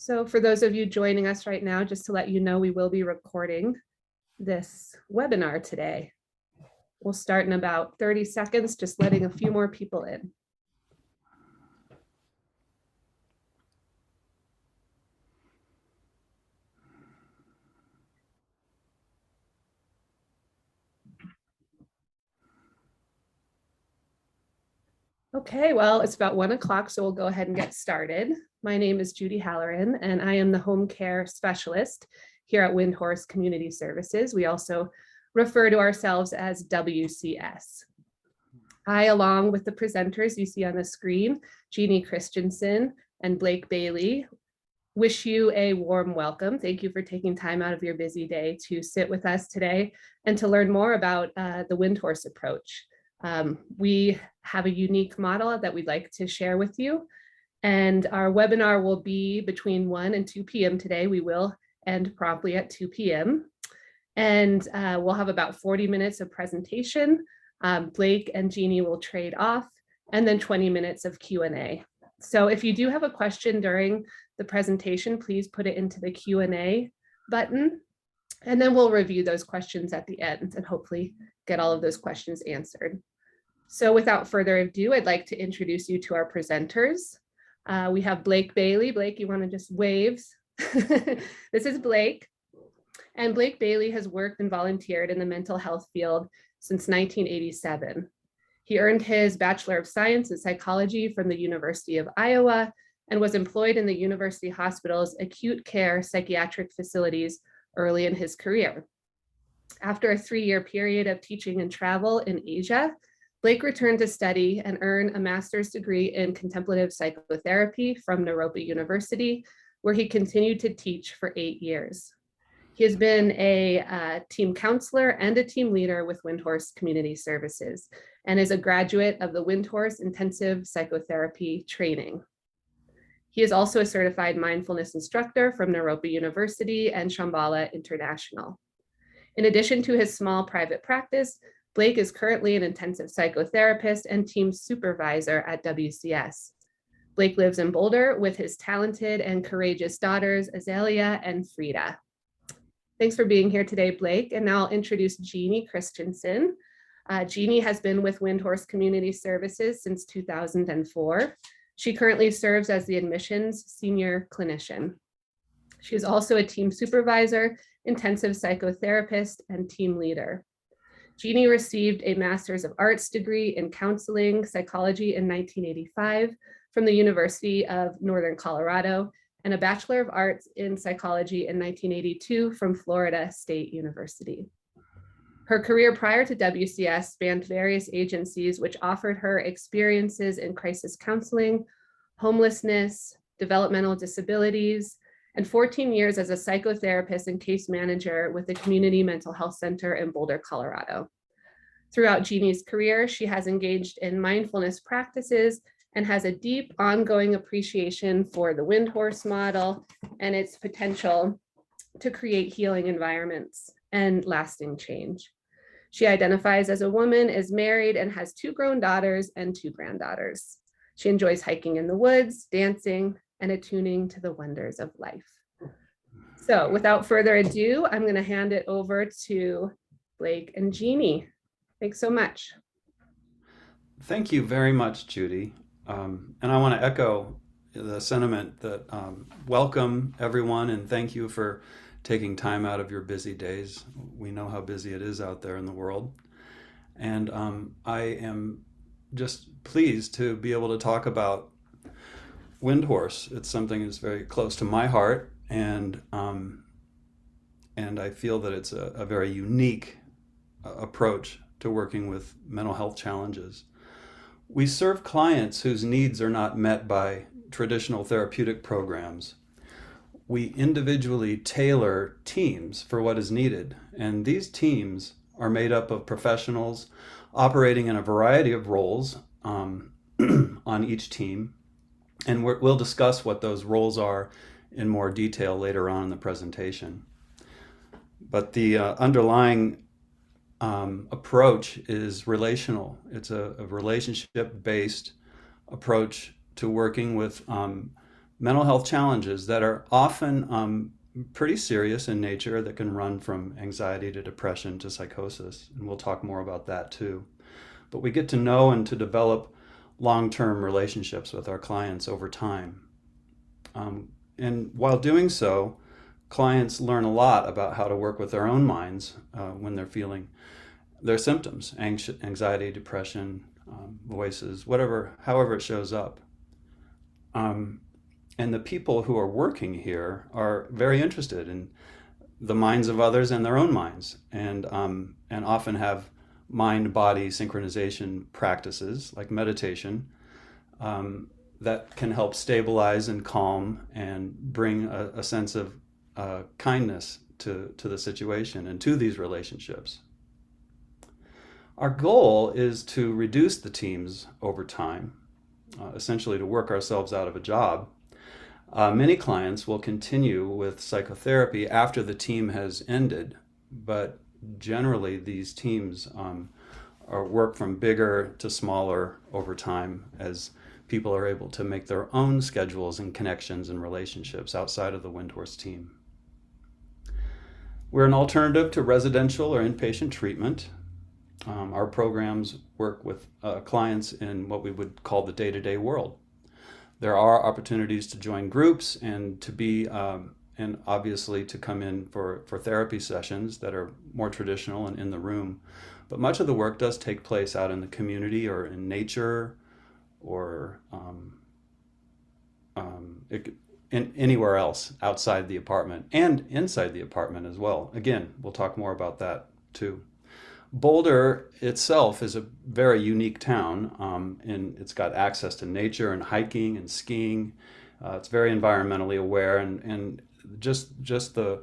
So for those of you joining us right now, just to let you know, we will be recording this webinar today. We'll start in about 30 seconds, just letting a few more people in. Okay, well, it's about 1 o'clock, so we'll go ahead and get started. My name is Judy Halloran, and I am the home care specialist here at Windhorse Community Services. We also refer to ourselves as WCS. I, along with the presenters you see on the screen, Jeannie Christensen and Blake Bailey, wish you a warm welcome. Thank you for taking time out of your busy day to sit with us today and to learn more about the Windhorse approach. We have a unique model that we'd like to share with you. And our webinar will be between 1 and 2 p.m. today. We will end promptly at 2 p.m. And we'll have about 40 minutes of presentation. Blake and Jeannie will trade off, and then 20 minutes of Q&A. So if you do have a question during the presentation, please put it into the Q&A button, and then we'll review those questions at the end and hopefully get all of those questions answered. So without further ado, I'd like to introduce you to our presenters. We have Blake Bailey. Blake, you want to just wave? This is Blake. And Blake Bailey has worked and volunteered in the mental health field since 1987. He earned his Bachelor of Science in Psychology from the University of Iowa and was employed in the University Hospital's acute care psychiatric facilities early in his career. After a 3-year period of teaching and travel in Asia, Blake returned to study and earn a master's degree in contemplative psychotherapy from Naropa University, where he continued to teach for 8 years. He has been a team counselor and a team leader with Windhorse Community Services and is a graduate of the Windhorse Intensive Psychotherapy Training. He is also a certified mindfulness instructor from Naropa University and Shambhala International. In addition to his small private practice, Blake is currently an intensive psychotherapist and team supervisor at WCS. Blake lives in Boulder with his talented and courageous daughters, Azalea and Frida. Thanks for being here today, Blake. And now I'll introduce Jeannie Christensen. Jeannie has been with Windhorse Community Services since 2004. She currently serves as the admissions senior clinician. She is also a team supervisor, intensive psychotherapist, and team leader. Jeannie received a Master's of Arts degree in counseling psychology in 1985 from the University of Northern Colorado and a Bachelor of Arts in psychology in 1982 from Florida State University. Her career prior to WCS spanned various agencies which offered her experiences in crisis counseling, homelessness, developmental disabilities, and 14 years as a psychotherapist and case manager with the Community Mental Health Center in Boulder, Colorado. Throughout Jeannie's career, she has engaged in mindfulness practices and has a deep ongoing appreciation for the Windhorse model and its potential to create healing environments and lasting change. She identifies as a woman, is married, and has 2 grown daughters and 2 granddaughters. She enjoys hiking in the woods, dancing, and attuning to the wonders of life. So without further ado, I'm going to hand it over to Blake and Jeannie. Thanks so much. Thank you very much, Judy. And I want to echo the sentiment that welcome everyone and thank you for taking time out of your busy days. We know how busy it is out there in the world. And I am just pleased to be able to talk about Windhorse. It's something that's very close to my heart, and I feel that it's a very unique approach to working with mental health challenges. We serve clients whose needs are not met by traditional therapeutic programs. We individually tailor teams for what is needed, and these teams are made up of professionals operating in a variety of roles on each team, and we'll discuss what those roles are in more detail later on in the presentation. But the underlying approach is relational. It's a relationship-based approach to working with mental health challenges that are often pretty serious in nature, that can run from anxiety to depression to psychosis. And we'll talk more about that too. But we get to know and to develop long-term relationships with our clients over time. And while doing so, clients learn a lot about how to work with their own minds when they're feeling their symptoms, anxiety, depression, voices, whatever, however it shows up. And the people who are working here are very interested in the minds of others and their own minds, and often have mind-body synchronization practices like meditation that can help stabilize and calm and bring a sense of kindness to the situation and to these relationships. Our goal is to reduce the teams over time, essentially to work ourselves out of a job. Many clients will continue with psychotherapy after the team has ended, but generally these teams are work from bigger to smaller over time as people are able to make their own schedules and connections and relationships outside of the Windhorse team. We're an alternative to residential or inpatient treatment. Our programs work with clients in what we would call the day-to-day world. There are opportunities to join groups and to be, and obviously to come in for therapy sessions that are more traditional and in the room. But much of the work does take place out in the community or in nature, or anywhere else outside the apartment and inside the apartment as well. Again, we'll talk more about that too. Boulder itself is a very unique town, and it's got access to nature and hiking and skiing. It's very environmentally aware, and just the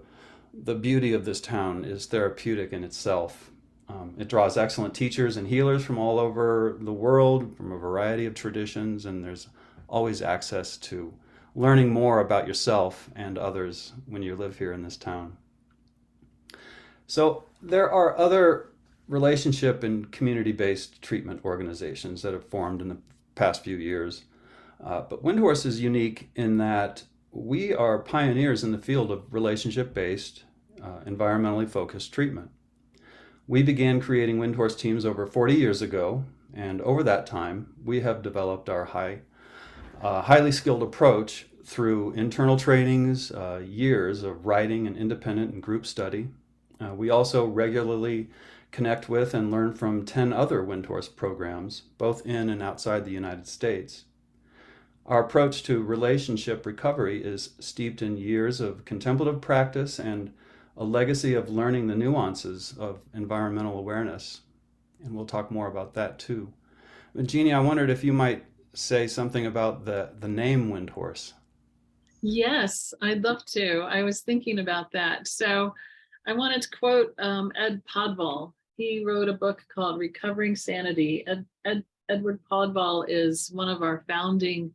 beauty of this town is therapeutic in itself. It draws excellent teachers and healers from all over the world, from a variety of traditions, and there's always access to learning more about yourself and others when you live here in this town. So there are other relationship and community-based treatment organizations that have formed in the past few years. But Windhorse is unique in that we are pioneers in the field of relationship-based, environmentally focused treatment. We began creating Windhorse teams over 40 years ago, and over that time, we have developed our highly skilled approach through internal trainings, years of writing and independent and group study. We also regularly connect with and learn from 10 other Windhorse programs, both in and outside the United States. Our approach to relationship recovery is steeped in years of contemplative practice and a legacy of learning the nuances of environmental awareness. And we'll talk more about that too. But Jeannie, I wondered if you might say something about the name Windhorse. Yes, I'd love to. I was thinking about that. So I wanted to quote Ed Podval. He wrote a book called Recovering Sanity. Edward Podval is one of our founding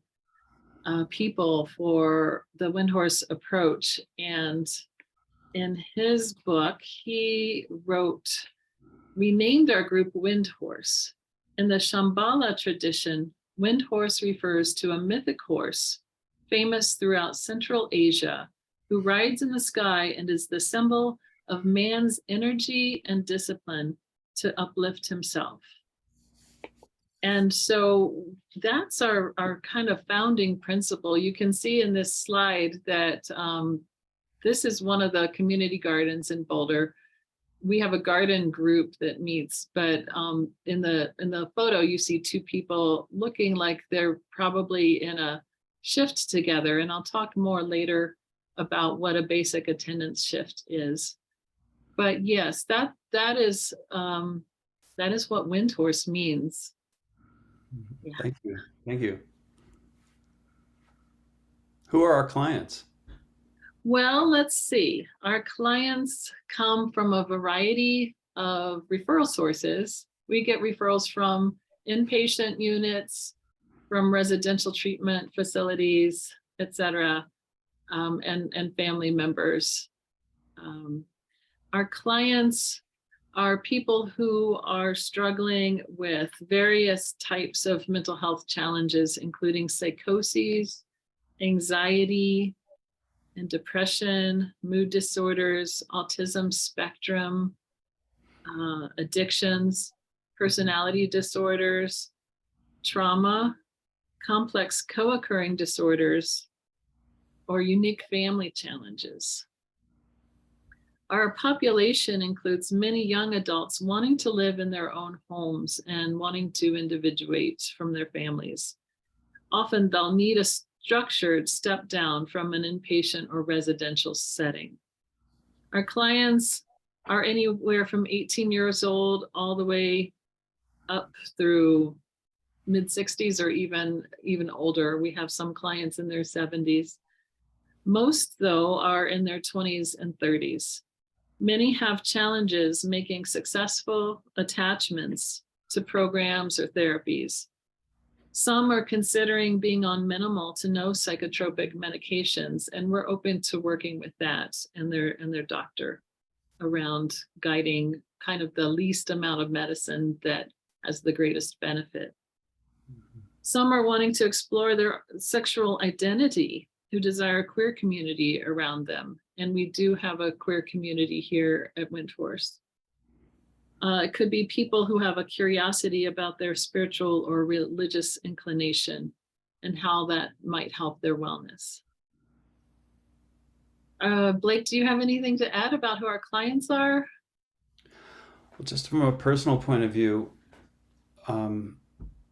people for the Windhorse approach. And in his book, he wrote, we named our group Windhorse. In the Shambhala tradition, Windhorse refers to a mythic horse famous throughout Central Asia, who rides in the sky and is the symbol of man's energy and discipline to uplift himself. And so that's our kind of founding principle. You can see in this slide that this is one of the community gardens in Boulder. We have a garden group that meets, but in the photo, you see two people looking like they're probably in a shift together. And I'll talk more later about what a basic attendance shift is. But yes, that is what Windhorse means. Yeah. Thank you. Who are our clients? Well, let's see. Our clients come from a variety of referral sources. We get referrals from inpatient units, from residential treatment facilities, et cetera, and family members. Our clients are people who are struggling with various types of mental health challenges, including psychoses, anxiety and depression, mood disorders, autism spectrum, addictions, personality disorders, trauma, complex co-occurring disorders, or unique family challenges. Our population includes many young adults wanting to live in their own homes and wanting to individuate from their families. Often they'll need a structured step down from an inpatient or residential setting. Our clients are anywhere from 18 years old all the way up through mid 60s or even older. We have some clients in their 70s. Most, though, are in their 20s and 30s. Many have challenges making successful attachments to programs or therapies. Some are considering being on minimal to no psychotropic medications, and we're open to working with that and their doctor around guiding kind of the least amount of medicine that has the greatest benefit. Some are wanting to explore their sexual identity, who desire a queer community around them. And we do have a queer community here at Windhorse. It could be people who have a curiosity about their spiritual or religious inclination and how that might help their wellness. Blake, do you have anything to add about who our clients are? Well, just from a personal point of view,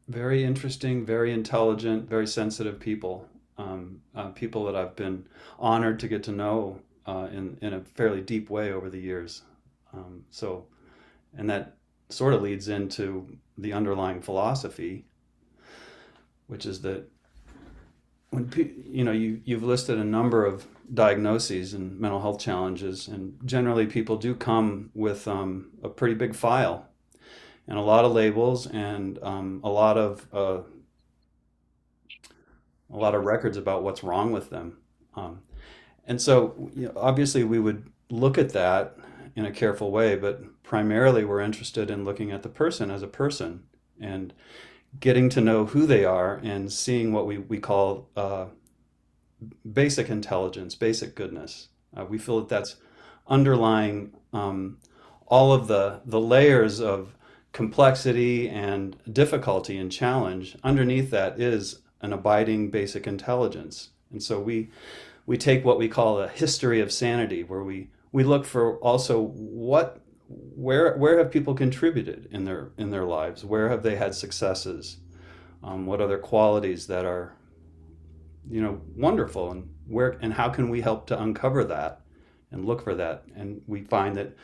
very interesting, very intelligent, very sensitive people. People that I've been honored to get to know in a fairly deep way over the years. And that sort of leads into the underlying philosophy, which is that when you've listed a number of diagnoses and mental health challenges, and generally people do come with a pretty big file and a lot of labels and a lot of records about what's wrong with them. And so, obviously we would look at that in a careful way, but primarily we're interested in looking at the person as a person and getting to know who they are and seeing what we call basic intelligence, basic goodness. We feel that that's underlying all of the layers of complexity and difficulty and challenge. Underneath that is an abiding basic intelligence. And so we take what we call a history of sanity, where we look for also where have people contributed in their lives? Where have they had successes? What are their qualities that are wonderful, and how can we help to uncover that and look for that? And we find that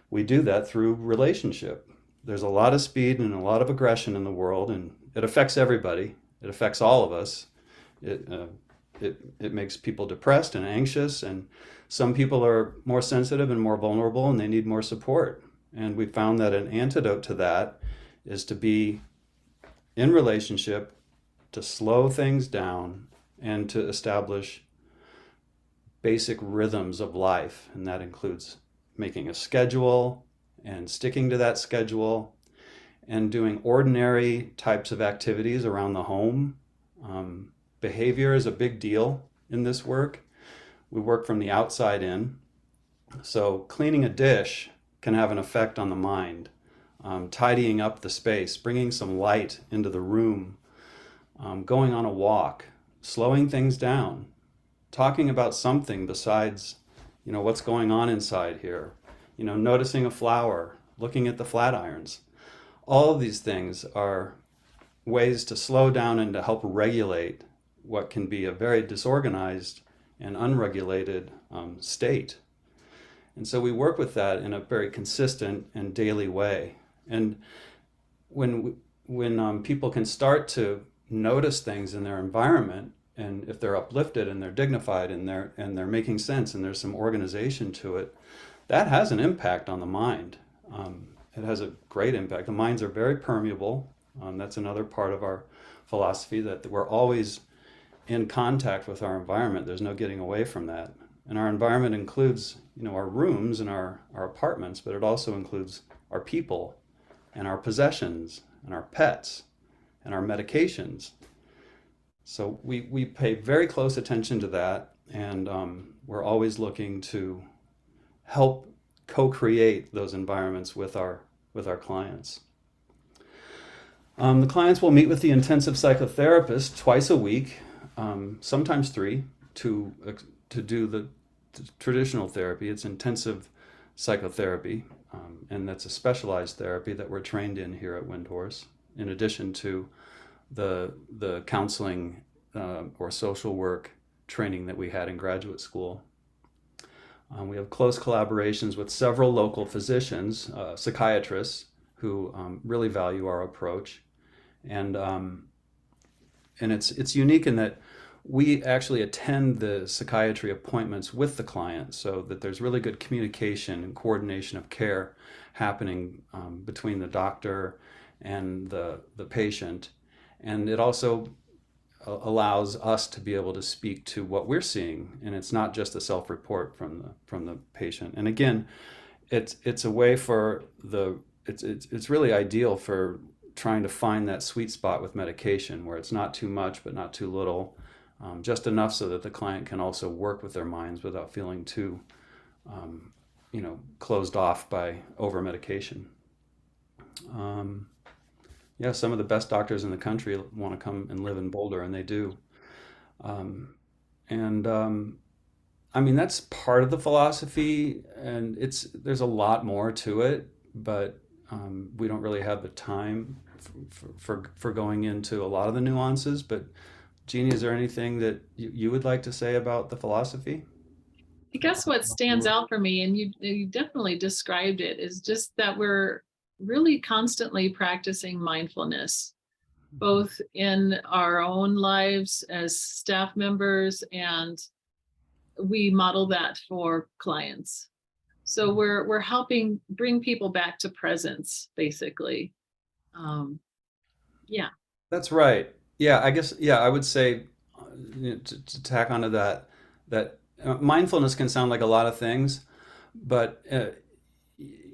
we do that through relationship. There's a lot of speed and a lot of aggression in the world, and it affects everybody. It affects all of us. It makes people depressed and anxious, and some people are more sensitive and more vulnerable, and they need more support. And we found that an antidote to that is to be in relationship, to slow things down, and to establish basic rhythms of life. And that includes making a schedule and sticking to that schedule and doing ordinary types of activities around the home. Behavior is a big deal in this work. We work from the outside in. So cleaning a dish can have an effect on the mind. Tidying up the space, bringing some light into the room, going on a walk, slowing things down, talking about something besides, what's going on inside here, noticing a flower, looking at the flat irons. All of these things are ways to slow down and to help regulate what can be a very disorganized and unregulated state. And so we work with that in a very consistent and daily way. And when people can start to notice things in their environment, and if they're uplifted and they're dignified and they're making sense and there's some organization to it, that has an impact on the mind. It has a great impact. The minds are very permeable. That's another part of our philosophy, that we're always in contact with our environment. There's no getting away from that. And our environment includes, our rooms and our apartments, but it also includes our people and our possessions and our pets and our medications. So we pay very close attention to that, and we're always looking to help co-create those environments with our clients. The clients will meet with the intensive psychotherapist twice a week, sometimes three, to do the traditional therapy. It's intensive psychotherapy, and that's a specialized therapy that we're trained in here at Windhorse, in addition to the counseling or social work training that we had in graduate school. We have close collaborations with several local physicians, psychiatrists, who really value our approach, and it's unique in that we actually attend the psychiatry appointments with the client, so that there's really good communication and coordination of care happening between the doctor and the patient, and it also allows us to be able to speak to what we're seeing, and it's not just a self-report from the patient. And again, it's a way for it's really ideal for trying to find that sweet spot with medication, where it's not too much but not too little, just enough so that the client can also work with their minds without feeling too closed off by over medication. Yeah, some of the best doctors in the country want to come and live in Boulder, and they do. And I mean, that's part of the philosophy, and there's a lot more to it, but we don't really have the time for going into a lot of the nuances. But Jeannie, is there anything that you would like to say about the philosophy? I guess what stands out for me, and you definitely described it, is just that we're really constantly practicing mindfulness, both in our own lives as staff members, and we model that for clients. So we're helping bring people back to presence, basically. Yeah. That's right. Yeah, I guess, yeah, I would say, to tack onto that mindfulness can sound like a lot of things, but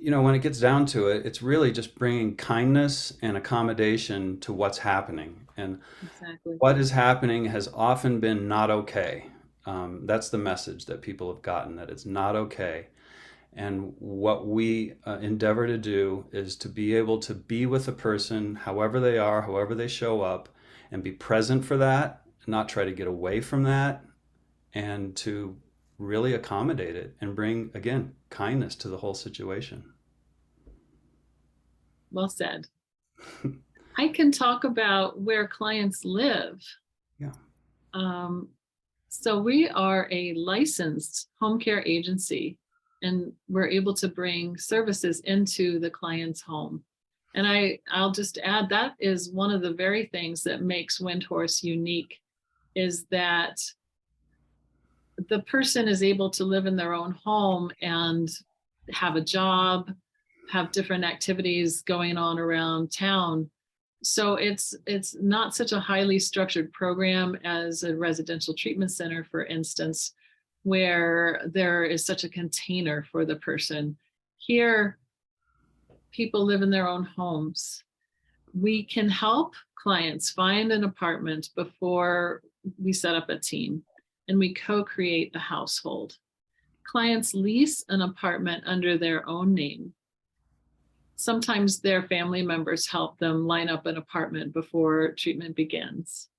when it gets down to it, it's really just bringing kindness and accommodation to what's happening. And Exactly. what is happening has often been not okay. That's the message that people have gotten, that it's not okay. And what we endeavor to do is to be able to be with a person, however they are, however they show up, and be present for that, not try to get away from that, and to really accommodate it and bring, again, kindness to the whole situation. Well said. I can talk about where clients live. Yeah. So we are a licensed home care agency, and we're able to bring services into the client's home. And I'll just add, that is one of the very things that makes Windhorse unique, is that the person is able to live in their own home and have a job, have different activities going on around town. So it's not such a highly structured program as a residential treatment center, for instance, where there is such a container for the person. Here, people live in their own homes. We can help clients find an apartment before we set up a team, and we co-create the household. Clients lease an apartment under their own name. Sometimes their family members help them line up an apartment before treatment begins.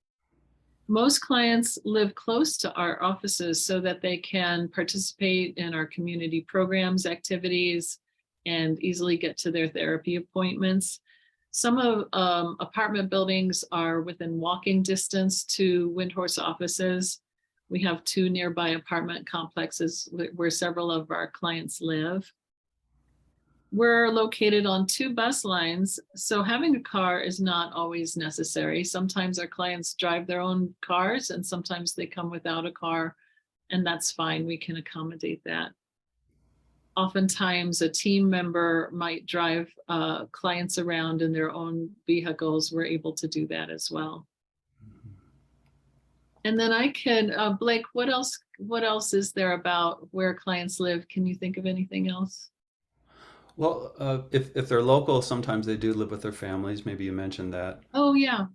Most clients live close to our offices so that they can participate in our community programs, activities, and easily get to their therapy appointments. Some of apartment buildings are within walking distance to Windhorse offices. We have 2 nearby apartment complexes where several of our clients live. We're located on 2 bus lines, so having a car is not always necessary. Sometimes our clients drive their own cars, and sometimes they come without a car, and that's fine. We can accommodate that. Oftentimes, a team member might drive clients around in their own vehicles. We're able to do that as well. And then I can, Blake, what else is there about where clients live? Can you think of anything else? Well, if they're local, sometimes they do live with their families. Maybe you mentioned that. Oh, yeah.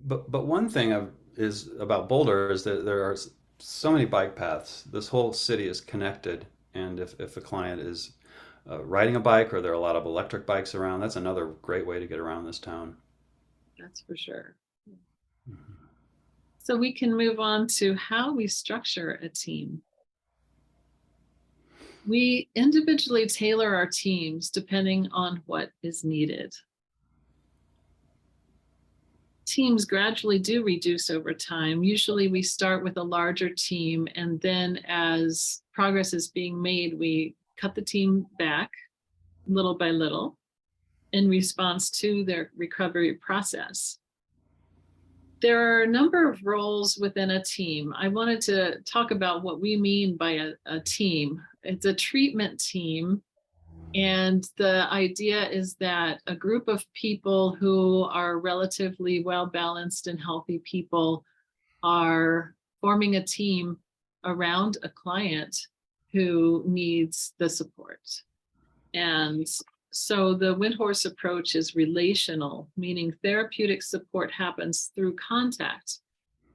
But one thing is about Boulder is that there are so many bike paths. This whole city is connected, and if a client is riding a bike or there are a lot of electric bikes around, that's another great way to get around this town. That's for sure. Mhm. So we can move on to how we structure a team. We individually tailor our teams depending on what is needed. Teams gradually do reduce over time. Usually we start with a larger team, and then as progress is being made, we cut the team back little by little in response to their recovery process. There are a number of roles within a team. I wanted to talk about what we mean by a team. It's a treatment team. And the idea is that a group of people who are relatively well-balanced and healthy people are forming a team around a client who needs the support. And so the Windhorse approach is relational, meaning therapeutic support happens through contact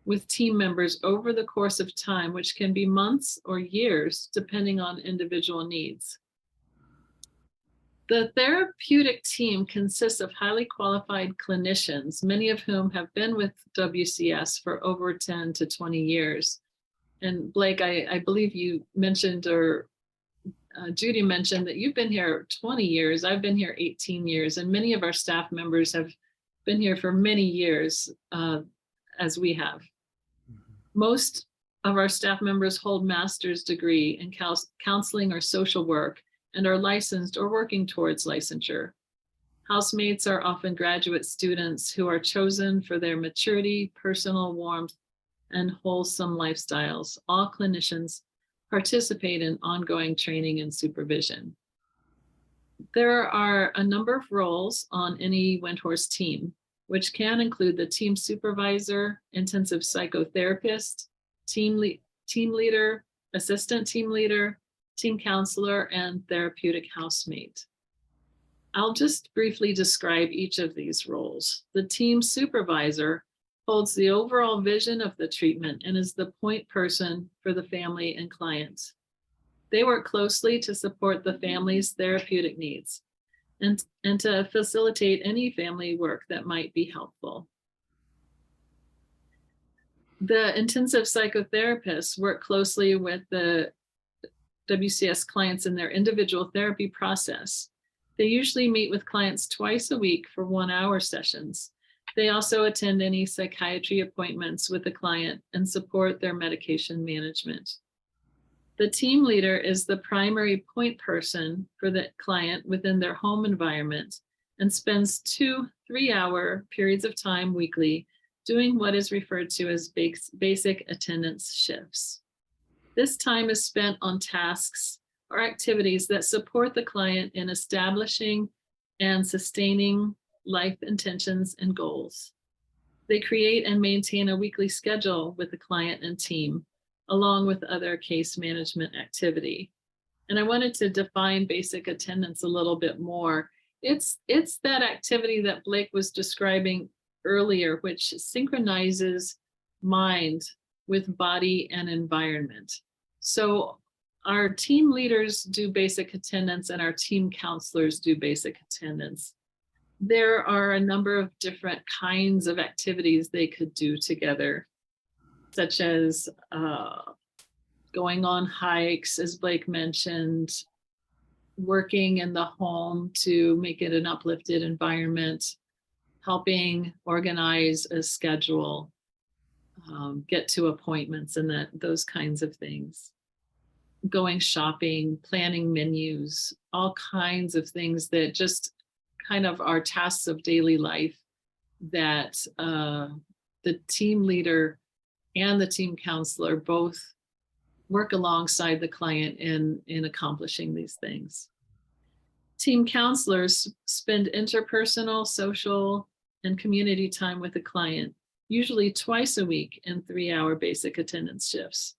with team members over the course of time, which can be months or years, depending on individual needs. The therapeutic team consists of highly qualified clinicians, many of whom have been with WCS for over 10 to 20 years. And Blake, I believe you mentioned, or Judy mentioned, that you've been here 20 years. I've been here 18 years, and many of our staff members have been here for many years, as we have. Most of our staff members hold master's degree in counseling or social work and are licensed or working towards licensure. Housemates are often graduate students who are chosen for their maturity, personal warmth, and wholesome lifestyles. All clinicians participate in ongoing training and supervision. There are a number of roles on any Windhorse team, which can include the team supervisor, intensive psychotherapist, team leader, assistant team leader, team counselor, and therapeutic housemate. I'll just briefly describe each of these roles. The team supervisor holds the overall vision of the treatment and is the point person for the family and clients. They work closely to support the family's therapeutic needs and to facilitate any family work that might be helpful. The intensive psychotherapists work closely with the WCS clients in their individual therapy process. They usually meet with clients twice a week for 1-hour sessions. They also attend any psychiatry appointments with the client and support their medication management. The team leader is the primary point person for the client within their home environment and spends 2 3-hour periods of time weekly doing what is referred to as basic attendance shifts. This time is spent on tasks or activities that support the client in establishing and sustaining life intentions and goals. They create and maintain a weekly schedule with the client and team, along with other case management activity. And I wanted to define basic attendance a little bit more. It's that activity that Blake was describing earlier, which synchronizes mind with body and environment. So our team leaders do basic attendance and our team counselors do basic attendance. There are a number of different kinds of activities they could do together, such as going on hikes, as Blake mentioned, working in the home to make it an uplifted environment, helping organize a schedule, get to appointments and those kinds of things. Going shopping, planning menus, all kinds of things that just kind of are tasks of daily life that the team leader and the team counselor both work alongside the client in accomplishing these things. Team counselors spend interpersonal, social, and community time with the client, usually twice a week in 3-hour basic attendance shifts.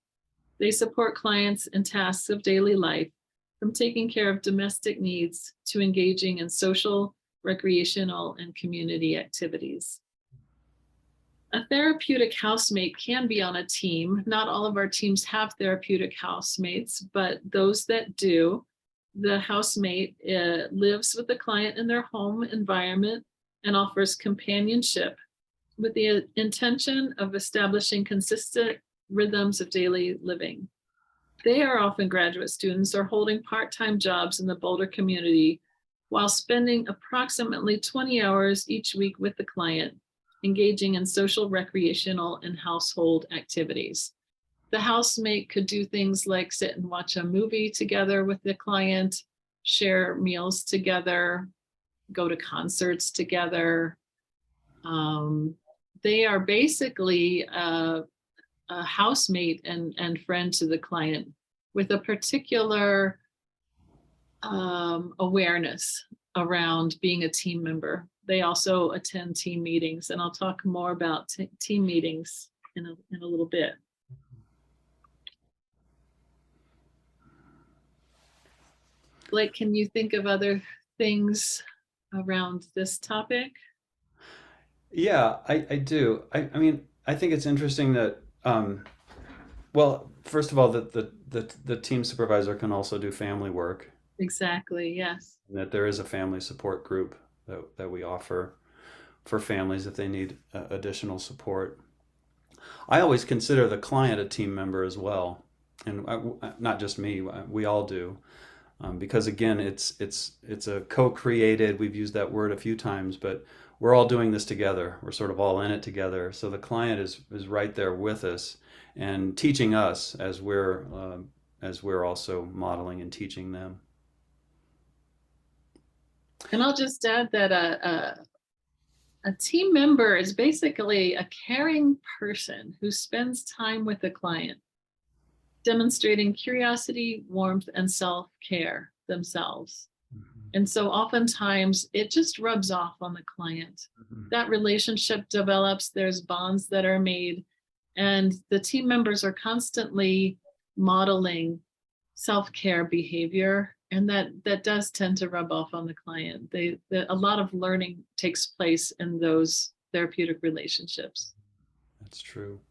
They support clients in tasks of daily life, from taking care of domestic needs to engaging in social, recreational, and community activities. A therapeutic housemate can be on a team. Not all of our teams have therapeutic housemates, but those that do, the housemate lives with the client in their home environment and offers companionship with the intention of establishing consistent rhythms of daily living. They are often graduate students or holding part-time jobs in the Boulder community while spending approximately 20 hours each week with the client, engaging in social, recreational, and household activities. The housemate could do things like sit and watch a movie together with the client, share meals together, go to concerts together. They are basically a housemate and friend to the client with a particular awareness around being a team member. They also attend team meetings, and I'll talk more about team meetings in a little bit. Blake, can you think of other things around this topic? Yeah, I do. I mean, I think it's interesting that, well, first of all, that the team supervisor can also do family work, Exactly, yes. and that there is a family support group that we offer for families if they need additional support. I always consider the client a team member as well, and not just me, we all do. Because again, it's a co-created. We've used that word a few times, but we're all doing this together. We're sort of all in it together. So the client is right there with us and teaching us as we're also modeling and teaching them. And I'll just add that a team member is basically a caring person who spends time with the client, demonstrating curiosity, warmth, and self-care themselves. Mhm. And so oftentimes it just rubs off on the client. Mhm. That relationship develops, there's bonds that are made, and the team members are constantly modeling self-care behavior, and that does tend to rub off on the client. A lot of learning takes place in those therapeutic relationships. That's true.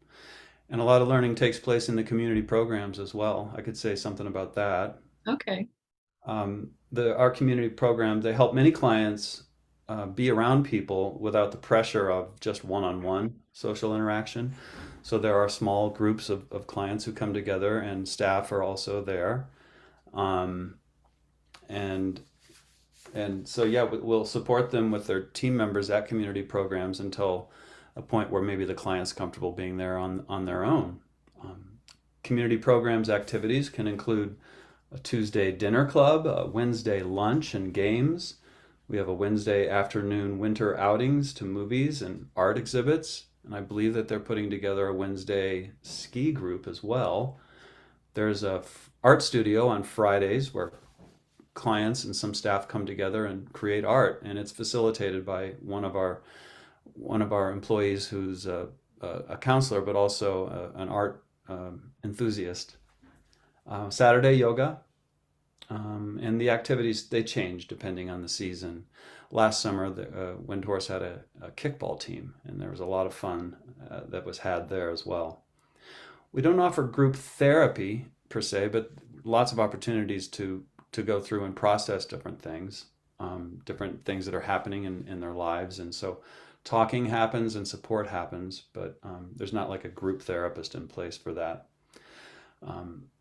And a lot of learning takes place in the community programs as well. I could say something about that. Okay. Our community programs, they help many clients be around people without the pressure of just one-on-one social interaction. So there are small groups of clients who come together, and staff are also there. Um, and and so yeah, we'll support them with their team members at community programs until a point where maybe the client's comfortable being there on their own. Community programs activities can include a Tuesday dinner club, a Wednesday lunch and games. We have a Wednesday afternoon winter outings to movies and art exhibits. And I believe that they're putting together a Wednesday ski group as well. There's a art studio on Fridays where clients and some staff come together and create art, and it's facilitated by one of our employees who's a counselor but also an art enthusiast. Saturday yoga, and the activities, they change depending on the season. Last summer, the Windhorse had a kickball team, and there was a lot of fun that was had there as well. We don't offer group therapy per se, but lots of opportunities to go through and process different things that are happening in their lives. And so talking happens and support happens, but there's not like a group therapist in place for that.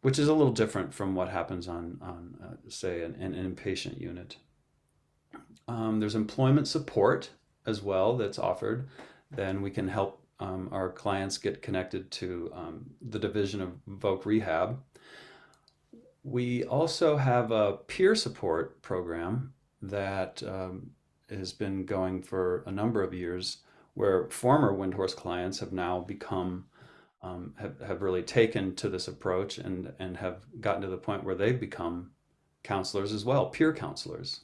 Which is a little different from what happens on say, an inpatient unit. There's employment support as well that's offered. Then we can help our clients get connected to the Division of Voc Rehab. We also have a peer support program that has been going for a number of years, where former Windhorse clients have now become have really taken to this approach and have gotten to the point where they've become counselors as well, peer counselors.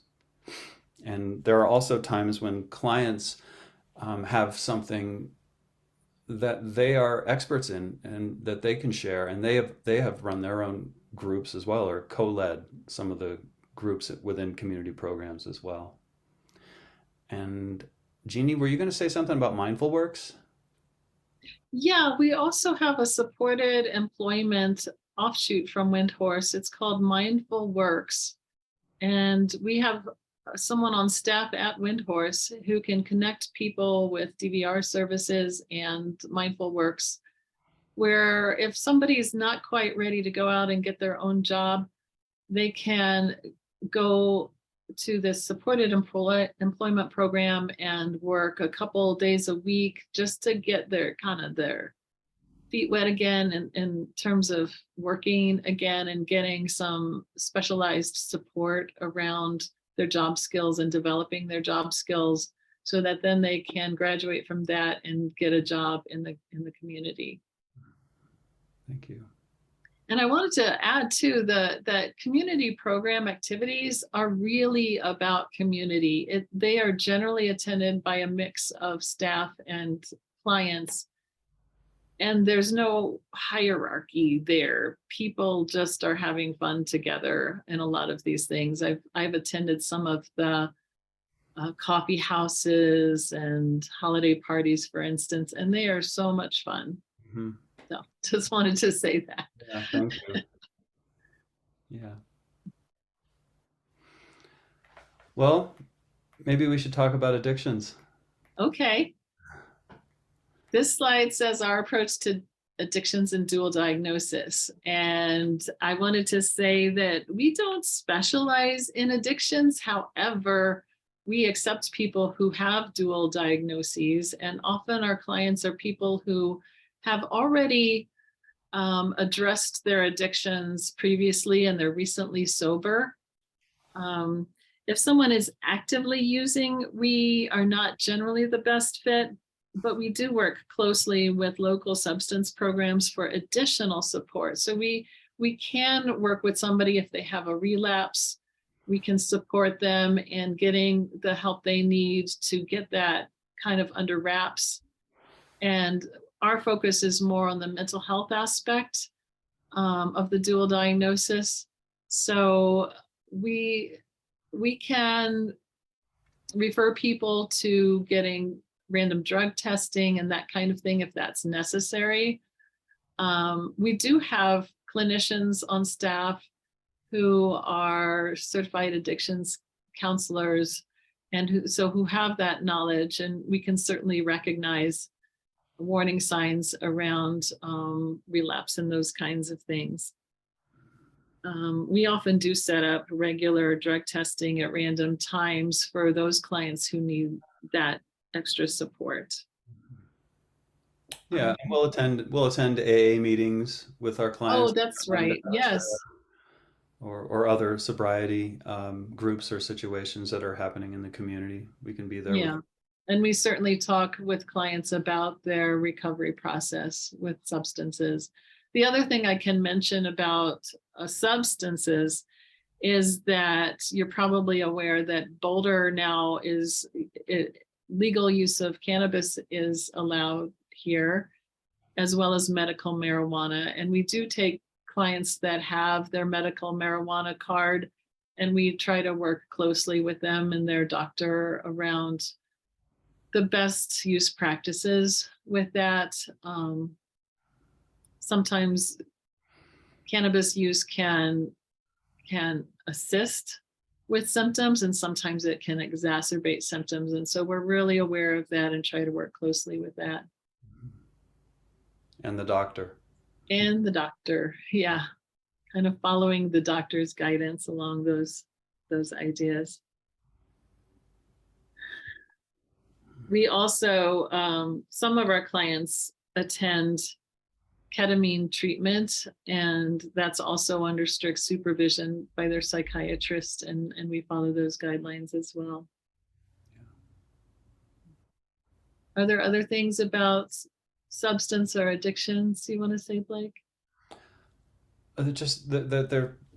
And there are also times when clients have something that they are experts in and that they can share, and they have run their own groups as well, or co-led some of the groups within community programs as well. And Jeannie, were you going to say something about Mindful Works? Yeah, we also have a supported employment offshoot from Windhorse. It's called Mindful Works. And we have someone on staff at Windhorse who can connect people with DVR services and Mindful Works, where if somebody is not quite ready to go out and get their own job, they can go to this supported employment program and work a couple days a week just to get their feet wet again in terms of working again and getting some specialized support around their job skills and developing their job skills so that then they can graduate from that and get a job in the community. Thank you. And I wanted to add too that community program activities are really about community. They are generally attended by a mix of staff and clients. And there's no hierarchy there. People just are having fun together in a lot of these things. I've attended some of the coffee houses and holiday parties, for instance, and they are so much fun. Mm-hmm. So just wanted to say that. Yeah, thank you. Yeah. Well, maybe we should talk about addictions. Okay. This slide says our approach to addictions and dual diagnosis. And I wanted to say that we don't specialize in addictions. However, we accept people who have dual diagnoses, and often our clients are people who have already addressed their addictions previously and they're recently sober. If someone is actively using, we are not generally the best fit, but we do work closely with local substance programs for additional support. So we can work with somebody if they have a relapse. We can support them in getting the help they need to get that kind of under wraps. And our focus is more on the mental health aspect of the dual diagnosis. So we can refer people to getting random drug testing and that kind of thing if that's necessary. We do have clinicians on staff who are certified addictions counselors and who have that knowledge, and we can certainly recognize warning signs around relapse and those kinds of things. We often do set up regular drug testing at random times for those clients who need that extra support. Yeah, and we'll attend AA meetings with our clients. Oh, that's right. Yes. Or other sobriety groups or situations that are happening in the community. We can be there. Yeah. And we certainly talk with clients about their recovery process with substances. The other thing I can mention about substances is that you're probably aware that Boulder now legal use of cannabis is allowed here, as well as medical marijuana. And we do take clients that have their medical marijuana card, and we try to work closely with them and their doctor around the best use practices with that. Sometimes cannabis use can assist with symptoms, and sometimes it can exacerbate symptoms. And so we're really aware of that and try to work closely with that. And the doctor. And the doctor, yeah, kind of following the doctor's guidance along those ideas. We also, some of our clients attend ketamine treatment, and that's also under strict supervision by their psychiatrist, and we follow those guidelines as well. Yeah. Are there other things about substance or addictions you want to say, Blake? Just that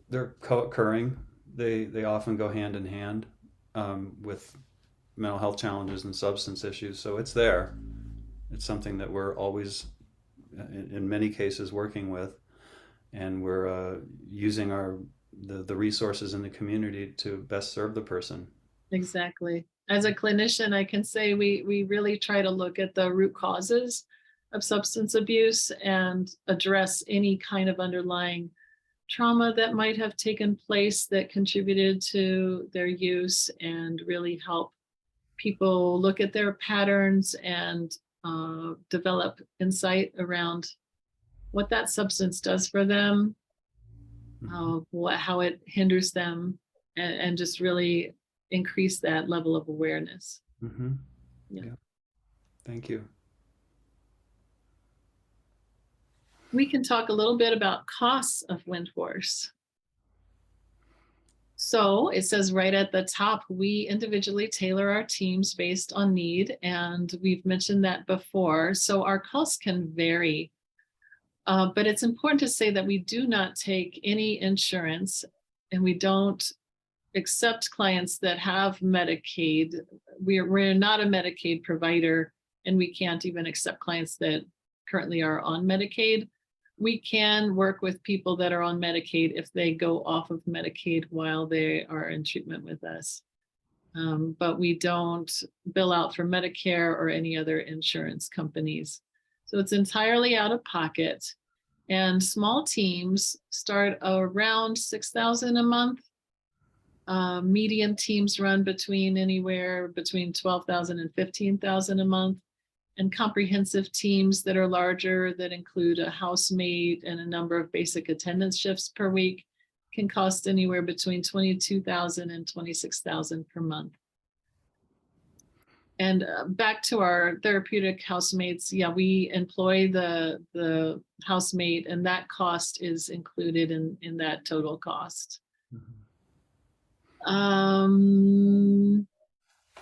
they're co-occurring. They often go hand in hand with mental health challenges and substance issues. So it's there. It's something that we're always, in many cases, working with, and we're using the resources in the community to best serve the person. Exactly. As a clinician, I can say we really try to look at the root causes of substance abuse and address any kind of underlying trauma that might have taken place that contributed to their use, and really help people look at their patterns and develop insight around what that substance does for them, how it hinders them, and just really increase that level of awareness. Mm-hmm. Yeah. Yeah. Thank you. We can talk a little bit about costs of Windhorse. So it says right at the top, we individually tailor our teams based on need, and we've mentioned that before. So our costs can vary, but it's important to say that we do not take any insurance, and we don't accept clients that have Medicaid. We're not a Medicaid provider, and we can't even accept clients that currently are on Medicaid. We can work with people that are on Medicaid if they go off of Medicaid while they are in treatment with us. But we don't bill out for Medicare or any other insurance companies. So it's entirely out of pocket. And small teams start around $6,000 a month. Medium teams run anywhere between $12,000 and $15,000 a month. And comprehensive teams that are larger, that include a housemaid and a number of basic attendance shifts per week, can cost anywhere between $22,000 and $26,000 per month. And back to our therapeutic housemates, yeah, we employ the housemaid, and that cost is included in that total cost.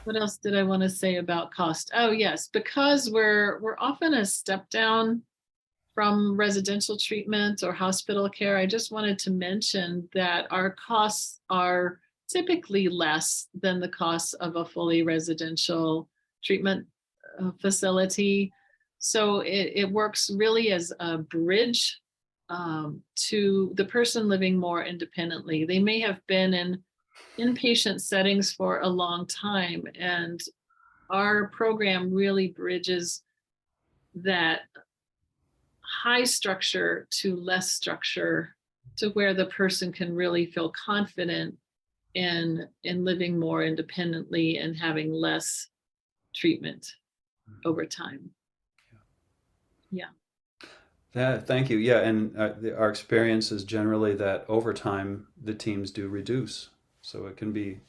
What else did I want to say about cost? Oh, yes, because we're often a step down from residential treatment or hospital care. I just wanted to mention that our costs are typically less than the costs of a fully residential treatment facility. So it works really as a bridge to the person living more independently. They may have been in inpatient settings for a long time, and our program really bridges that high structure to less structure, to where the person can really feel confident in living more independently and having less treatment over time. Yeah. Thank you. Yeah, and our experience is generally that over time the teams do reduce. So it can be,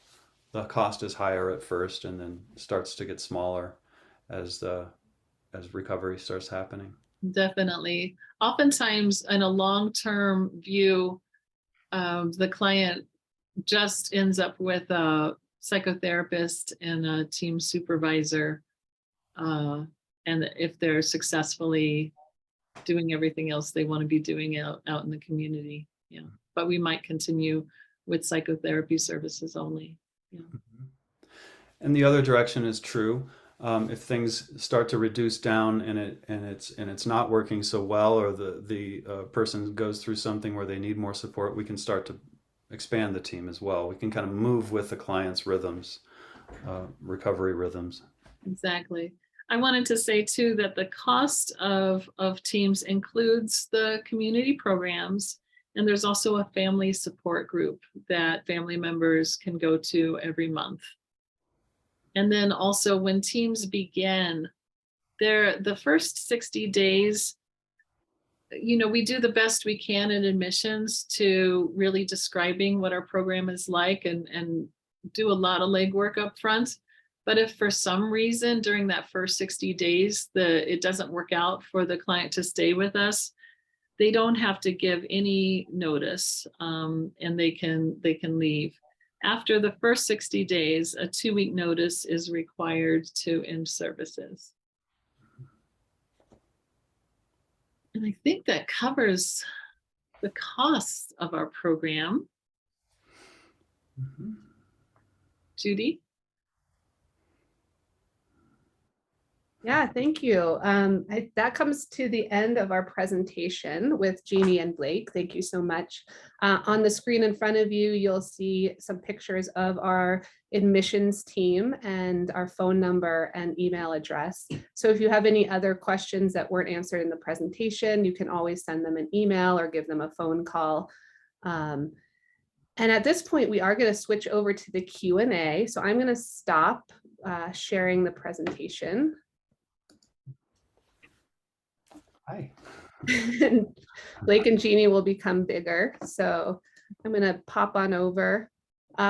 the cost is higher at first and then starts to get smaller as recovery starts happening. Definitely. Oftentimes in a long-term view, the client just ends up with a psychotherapist and a team supervisor. And if they're successfully doing everything else they want to be doing out in the community. Yeah. But we might continue with psychotherapy services only. Yeah. And the other direction is true. If things start to reduce down and it's not working so well, or the person goes through something where they need more support, we can start to expand the team as well. We can kind of move with the client's rhythms, recovery rhythms. Exactly. I wanted to say too that the cost of teams includes the community programs, and there's also a family support group that family members can go to every month. And then also when teams begin, the first 60 days, we do the best we can in admissions to really describing what our program is like, and do a lot of legwork up front. But if for some reason during that first 60 days it doesn't work out for the client to stay with us, they don't have to give any notice, and they can leave. After the first 60 days, a 2-week notice is required to end services. And I think that covers the costs of our program. Mm-hmm. Judy? Yeah, thank you. That comes to the end of our presentation with Jeannie and Blake. Thank you so much. On the screen in front of you, you'll see some pictures of our admissions team and our phone number and email address. So if you have any other questions that weren't answered in the presentation, you can always send them an email or give them a phone call. And at this point, we are going to switch over to the Q&A. So I'm going to stop sharing the presentation. Hi. Blake and Jeannie will become bigger. So I'm going to pop on over.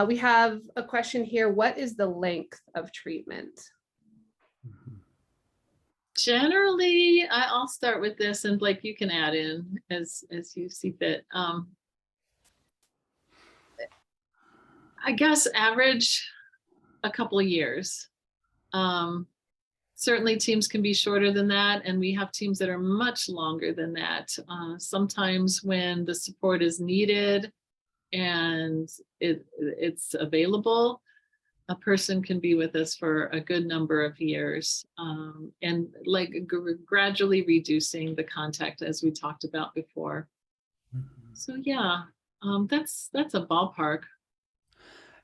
We have a question here. What is the length of treatment? Generally, I'll start with this, and Blake, you can add in as you see fit. I guess average a couple of years. Certainly teams can be shorter than that, and we have teams that are much longer than that. Sometimes when the support is needed and it's available, a person can be with us for a good number of years, and like gradually reducing the contact as we talked about before. So yeah, that's a ballpark.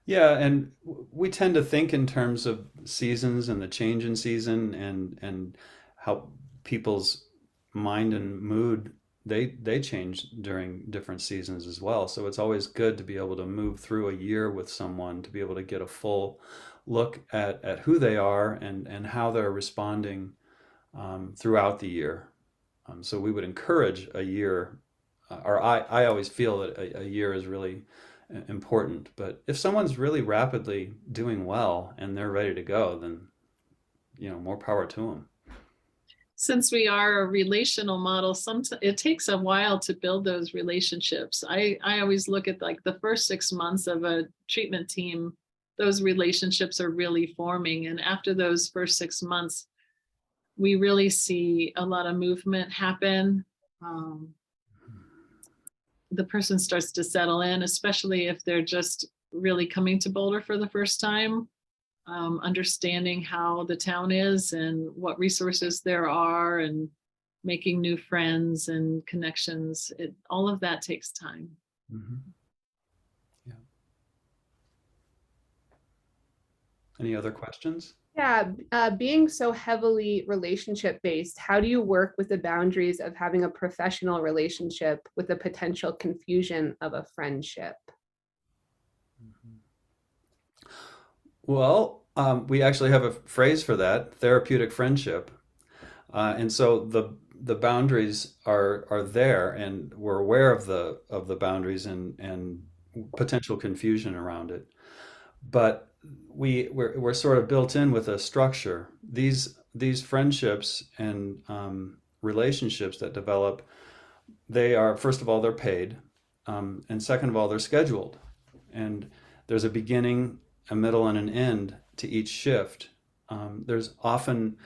Yeah, and we tend to think in terms of seasons and the change in season and how people's mind and mood they change during different seasons as well. So it's always good to be able to move through a year with someone to be able to get a full look at who they are and how they're responding throughout the year. So we would encourage a year, or I always feel that a year is really important. But if someone's really rapidly doing well and they're ready to go, then more power to them. Since we are a relational model, it takes a while to build those relationships. I always look at like the first 6 months of a treatment team, those relationships are really forming. And after those first 6 months, we really see a lot of movement happen. The person starts to settle in, especially if they're just really coming to Boulder for the first time, understanding how the town is and what resources there are and making new friends and connections. All of that takes time. Mm-hmm. Yeah. Any other questions? Yeah, being so heavily relationship based, how do you work with the boundaries of having a professional relationship with the potential confusion of a friendship? Well, we actually have a phrase for that, therapeutic friendship. And so the boundaries are there, and we're aware of the boundaries and potential confusion around it. But we're sort of built in with a structure. These friendships and relationships that develop, they are, first of all, they're paid, and second of all, they're scheduled, and there's a beginning, a middle, and an end to each shift. There's often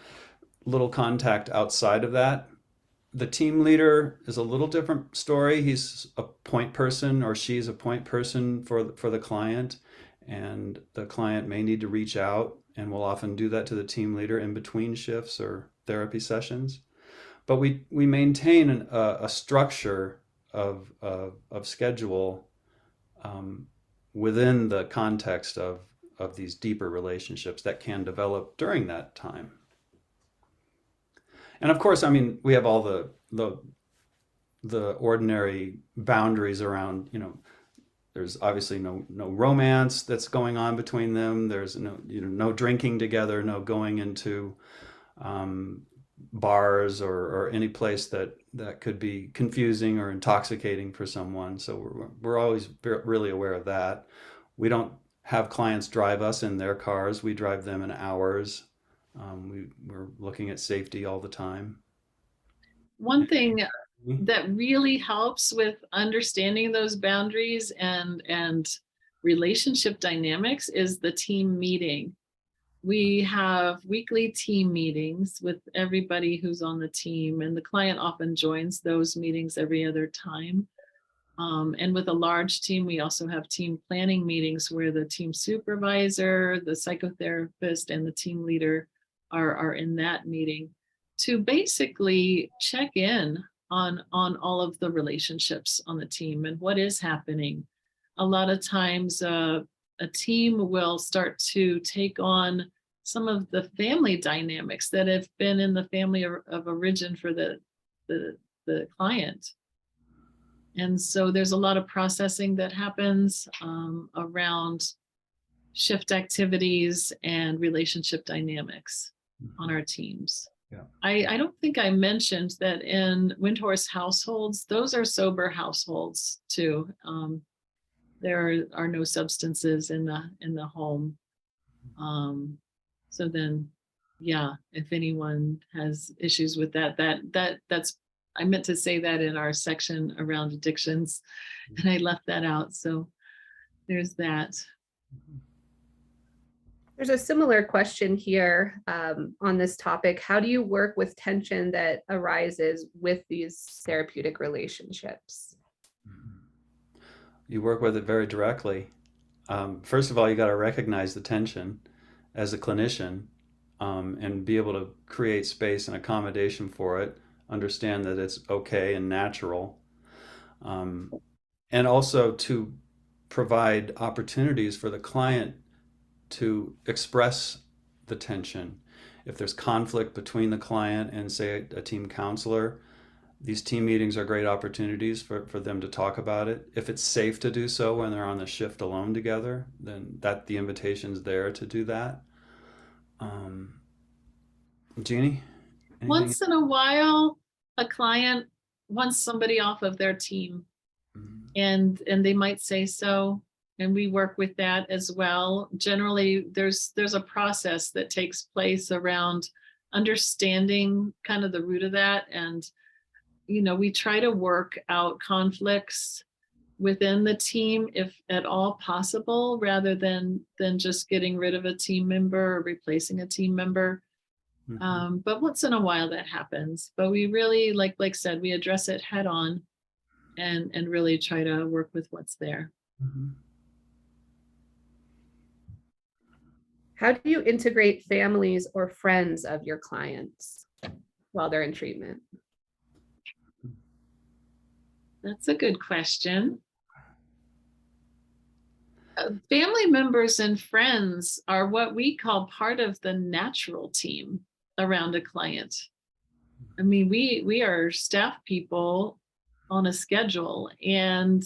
little contact outside of that. The team leader is a little different story. He's a point person, or she's a point person for the client, and the client may need to reach out, and we'll often do that to the team leader in between shifts or therapy sessions. But we maintain a structure of schedule within the context of these deeper relationships that can develop during that time. And of course, I mean, we have all the ordinary boundaries around, there's obviously no romance that's going on between them. There's no drinking together, no going into bars or any place that could be confusing or intoxicating for someone. So we're always really aware of that. We don't have clients drive us in their cars. We drive them in ours. We're looking at safety all the time. One thing that really helps with understanding those boundaries and relationship dynamics is the team meeting. We have weekly team meetings with everybody who's on the team, and the client often joins those meetings every other time. And with a large team, we also have team planning meetings where the team supervisor, the psychotherapist, and the team leader are in that meeting to basically check in on all of the relationships on the team and what is happening. A lot of times a team will start to take on some of the family dynamics that have been in the family of origin for the client. And so there's a lot of processing that happens around shift activities and relationship dynamics on our teams. Yeah. I don't think I mentioned that in Windhorse households, those are sober households too. There are no substances in the home. So then, yeah, if anyone has issues with that's I meant to say that in our section around addictions, and I left that out. So there's that. There's a similar question here on this topic. How do you work with tension that arises with these therapeutic relationships? You work with it very directly. First of all, you got to recognize the tension as a clinician, and be able to create space and accommodation for it, understand that it's okay and natural, and also to provide opportunities for the client to express the tension. If there's conflict between the client and, say, a team counselor, these team meetings are great opportunities for them to talk about it. If it's safe to do so when they're on the shift alone together, then the invitation's there to do that. Jeannie? Anything? Once in a while, a client wants somebody off of their team, and they might say so, and we work with that as well. Generally, there's a process that takes place around understanding kind of the root of that, and we try to work out conflicts within the team if at all possible, rather than just getting rid of a team member or replacing a team member. But once in a while that happens. But we really, like Blake said, we address it head on and really try to work with what's there. How do you integrate families or friends of your clients while they're in treatment? That's a good question. Family members and friends are what we call part of the natural team around a client. I mean, we are staff people on a schedule, and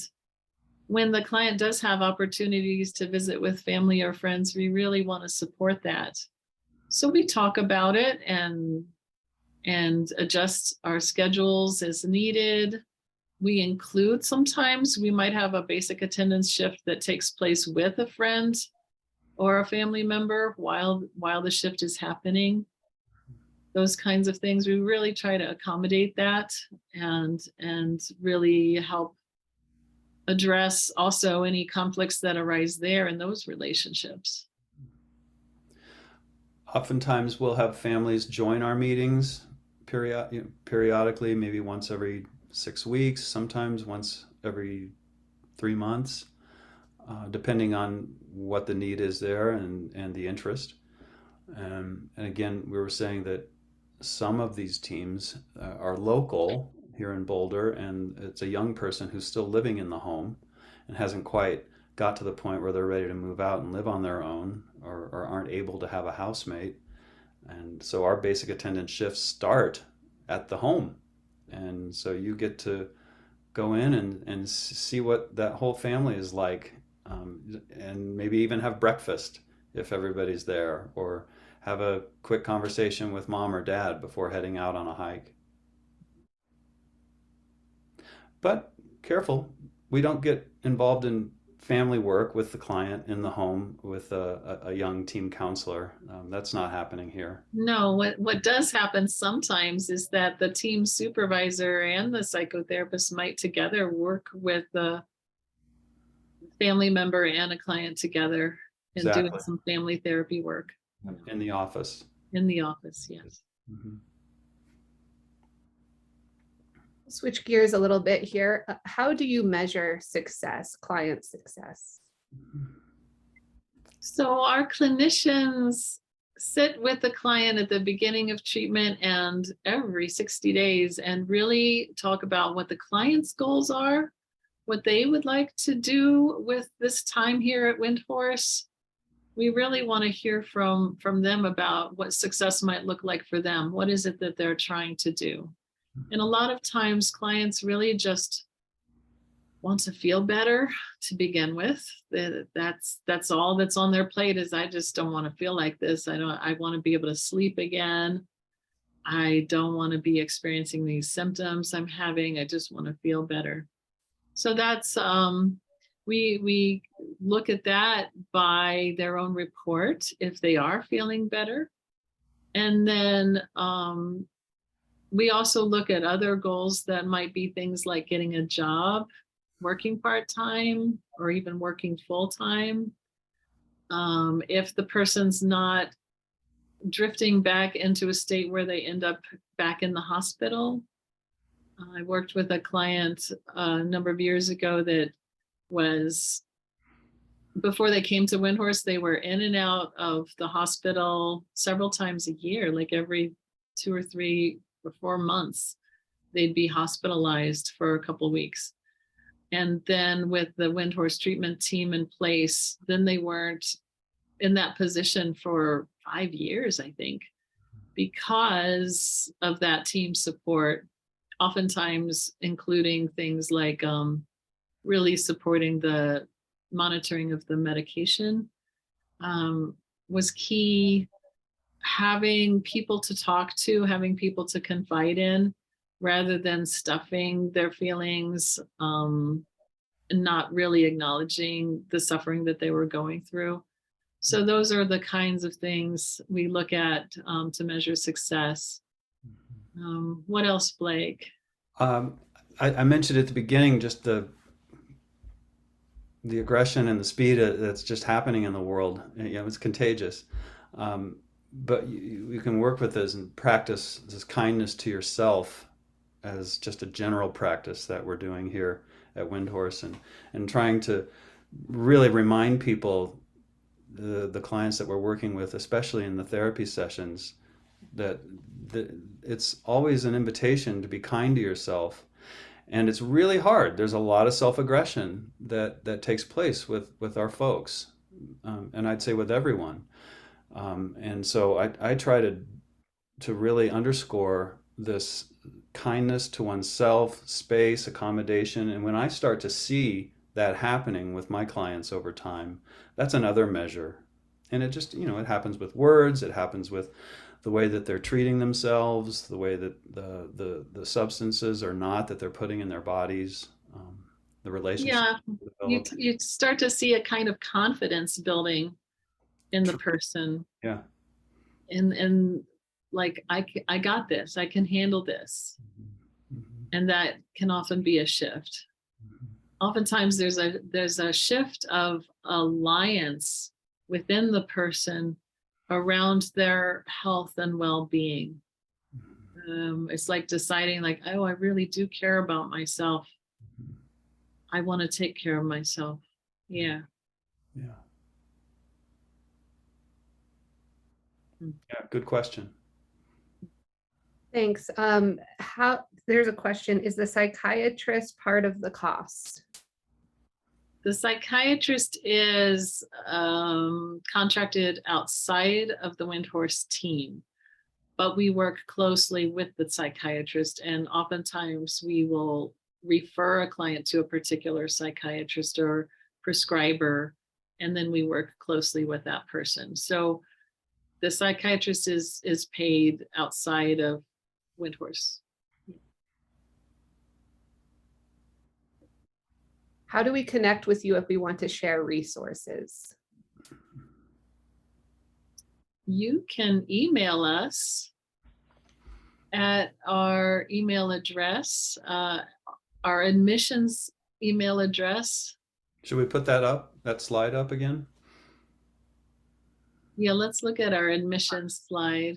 when the client does have opportunities to visit with family or friends, we really want to support that. So we talk about it and adjust our schedules as needed. We include, sometimes we might have a basic attendance shift that takes place with a friend or a family member while the shift is happening. Those kinds of things, we really try to accommodate that and really help address also any conflicts that arise there in those relationships. Oftentimes we'll have families join our meetings periodically, maybe once every 6 weeks, sometimes once every 3 months, depending on what the need is there and the interest. And again, we were saying that some of these teams are local here in Boulder, and it's a young person who's still living in the home and hasn't quite got to the point where they're ready to move out and live on their own, or aren't able to have a housemate. And so our basic attendance shifts start at the home. And so you get to go in and see what that whole family is like, and maybe even have breakfast if everybody's there, or have a quick conversation with mom or dad before heading out on a hike. But careful, we don't get involved in family work with the client in the home with a young team counselor. That's not happening here. No, what does happen sometimes is that the team supervisor and the psychotherapist might together work with the family member and a client together and Exactly. doing some family therapy work. In the office. In the office, yes. Mm-hmm. Switch gears a little bit here. How do you measure success, client success? So our clinicians sit with the client at the beginning of treatment and every 60 days and really talk about what the client's goals are, what they would like to do with this time here at Windhorse. We really want to hear from them about what success might look like for them. What is it that they're trying to do? And a lot of times clients really just want to feel better to begin with. That's all that's on their plate is, I just don't want to feel like this. I want to be able to sleep again. I don't want to be experiencing these symptoms I'm having. I just want to feel better. So that's we look at that by their own report if they are feeling better. And then we also look at other goals that might be things like getting a job, working part-time, or even working full-time. If the person's not drifting back into a state where they end up back in the hospital. I worked with a client a number of years ago that was, before they came to Windhorse, they were in and out of the hospital several times a year, like every 2 or 3 or 4 months, they'd be hospitalized for a couple of weeks. And then with the Windhorse treatment team in place, then they weren't in that position for 5 years, I think, because of that team support, oftentimes including things like really supporting the monitoring of the medication was key. Having people to talk to, having people to confide in, rather than stuffing their feelings and not really acknowledging the suffering that they were going through. So those are the kinds of things we look at to measure success. What else, Blake? I mentioned at the beginning just the aggression and the speed that's just happening in the world. You know, it's contagious. But you can work with this and practice this kindness to yourself as just a general practice that we're doing here at Windhorse, and trying to really remind people, the clients that we're working with, especially in the therapy sessions, that it's always an invitation to be kind to yourself. And it's really hard. There's a lot of self-aggression that takes place with our folks, and I'd say with everyone. And so I try to really underscore this kindness to oneself, space, accommodation. And when I start to see that happening with my clients over time, that's another measure. And it just, it happens with words, it happens with the way that they're treating themselves, the way that the substances or not that they're putting in their bodies, the relationship. Yeah, you start to see a kind of confidence building in the person. Yeah. And like, I got this, I can handle this. Mm-hmm. And that can often be a shift. Mm-hmm. Oftentimes there's a shift of alliance within the person around their health and well-being. It's like deciding like, oh, I really do care about myself. I want to take care of myself. Yeah. Yeah. Yeah, good question. Thanks. There's a question, is the psychiatrist part of the cost? The psychiatrist is contracted outside of the Windhorse team, but we work closely with the psychiatrist, and oftentimes we will refer a client to a particular psychiatrist or prescriber, and then we work closely with that person. So the psychiatrist is paid outside of Windhorse. How do we connect with you if we want to share resources? You can email us at our email address, our admissions email address. Should we put that slide up again? Yeah, let's look at our admissions slide.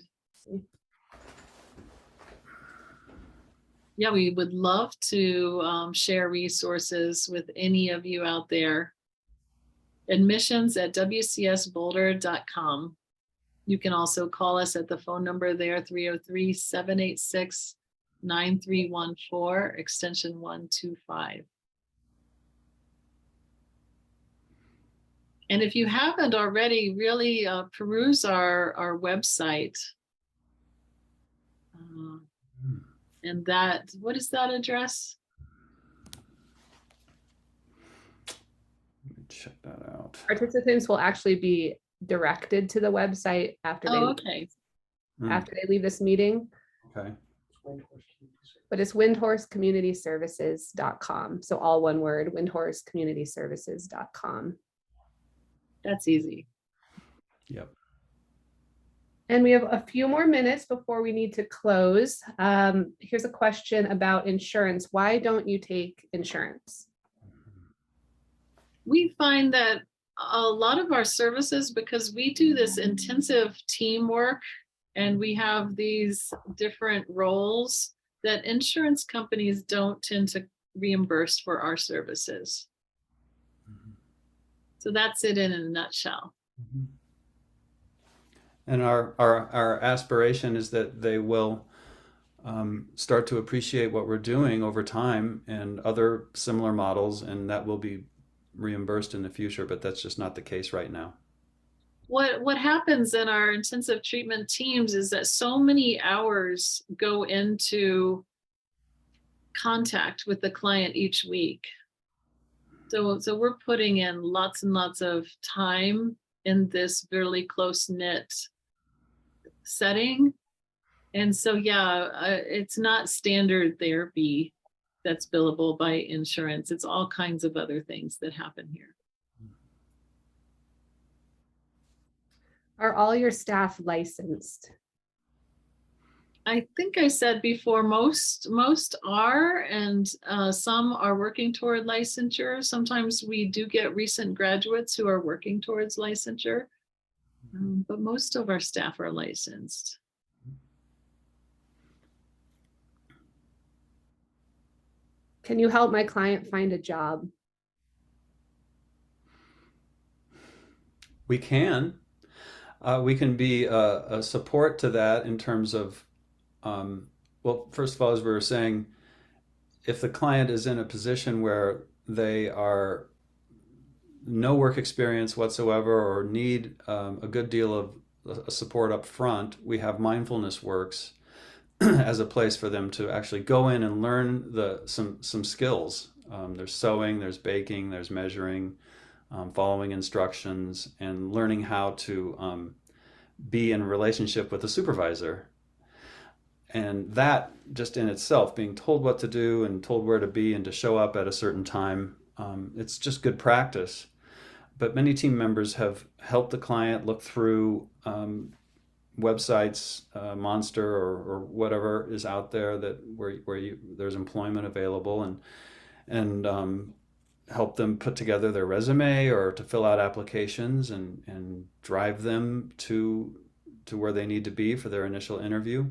Yeah, we would love to share resources with any of you out there. Admissions at wcsboulder.com. You can also call us at the phone number there, 303-786-9314, extension 125. And if you haven't already, really peruse our website. And that, what is that address? Let me check that out. Participants will actually be directed to the website after Oh, okay. after they leave this meeting, Okay. but it's windhorsecommunityservices.com. So all one word, windhorsecommunityservices.com. That's easy. Yep. And we have a few more minutes before we need to close. Here's a question about insurance. Why don't you take insurance? We find that a lot of our services, because we do this intensive teamwork and we have these different roles, that insurance companies don't tend to reimburse for our services. So that's it in a nutshell. And our aspiration is that they will start to appreciate what we're doing over time and other similar models, and that will be reimbursed in the future, but that's just not the case right now. What happens in our intensive treatment teams is that so many hours go into contact with the client each week. So we're putting in lots and lots of time in this really close-knit setting. And so, it's not standard therapy that's billable by insurance. It's all kinds of other things that happen here. Are all your staff licensed? I think I said before, most are, and some are working toward licensure. Sometimes we do get recent graduates who are working towards licensure, but most of our staff are licensed. Can you help my client find a job? We can. We can be a support to that in terms of, well, first of all, as we were saying, if the client is in a position where they are no work experience whatsoever or need a good deal of support up front, we have Mindfulness Works as a place for them to actually go in and learn some skills. There's sewing, there's baking, there's measuring, following instructions, and learning how to be in relationship with a supervisor. And that just in itself, being told what to do and told where to be and to show up at a certain time, it's just good practice. But many team members have helped the client look through websites, Monster or whatever is out there that where there's employment available, and help them put together their resume or to fill out applications and drive them to where they need to be for their initial interview.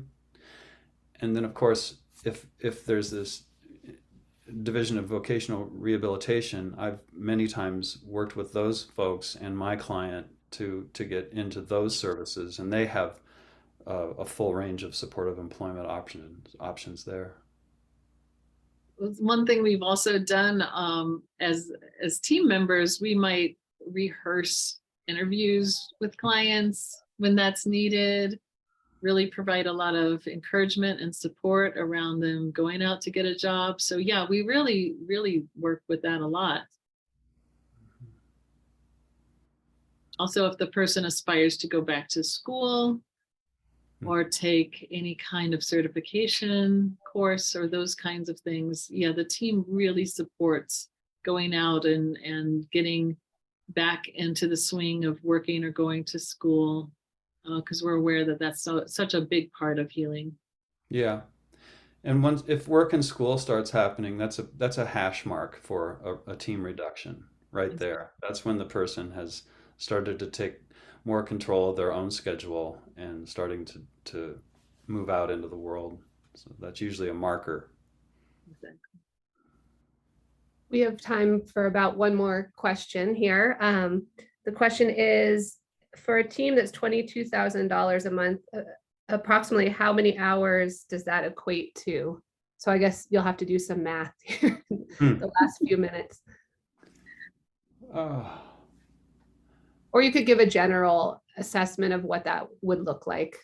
And then, of course, if there's this division of vocational rehabilitation, I've many times worked with those folks and my client to get into those services, and they have a full range of supportive employment options there. One thing we've also done as team members, we might rehearse interviews with clients when that's needed, really provide a lot of encouragement and support around them going out to get a job. So yeah, we really, really work with that a lot. Also, if the person aspires to go back to school or take any kind of certification course or those kinds of things, yeah, the team really supports going out and getting back into the swing of working or going to school, because we're aware that that's such a big part of healing. Yeah. And if work and school starts happening, that's a hash mark for a team reduction right there. That's when the person has started to take more control of their own schedule and starting to move out into the world. So that's usually a marker. Exactly. We have time for about one more question here. The question is, for a team that's $22,000 a month, approximately how many hours does that equate to? So I guess you'll have to do some math here in Hmm. the last few minutes. Oh, Or you could give a general assessment of what that would look like.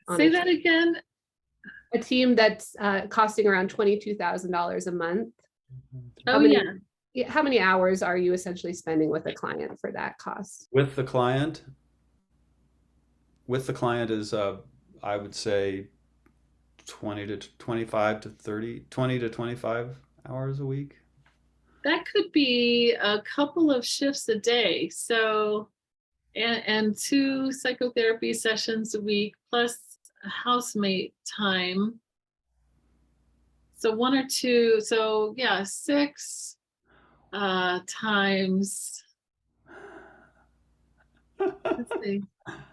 on Say a that again. A team that's costing around $22,000 a month. Oh, How many, yeah. how many hours are you essentially spending with a client for that cost? with the client, is I would say 20 to 25 to 30, 20 to 25 hours a week. That could be a couple of shifts a day. So, and 2 psychotherapy sessions a week plus housemate time. So 1 or 2, so yeah, 6 times, let's see,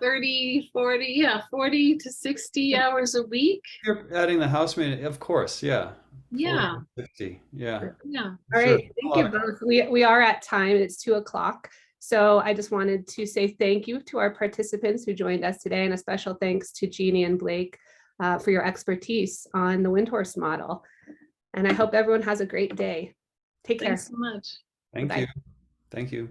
30, 40, yeah, 40 to 60 hours a week. You're adding the housemaid, of course, yeah. 40 Yeah, to 50, yeah. yeah. All Sure. right, thank you both. We are at time, it's 2 o'clock. So I just wanted to say thank you to our participants who joined us today, and a special thanks to Jeannie and Blake for your expertise on the Windhorse model. And I hope everyone has a great day. Take care. Thanks so much. Thank Bye. you. Thank you.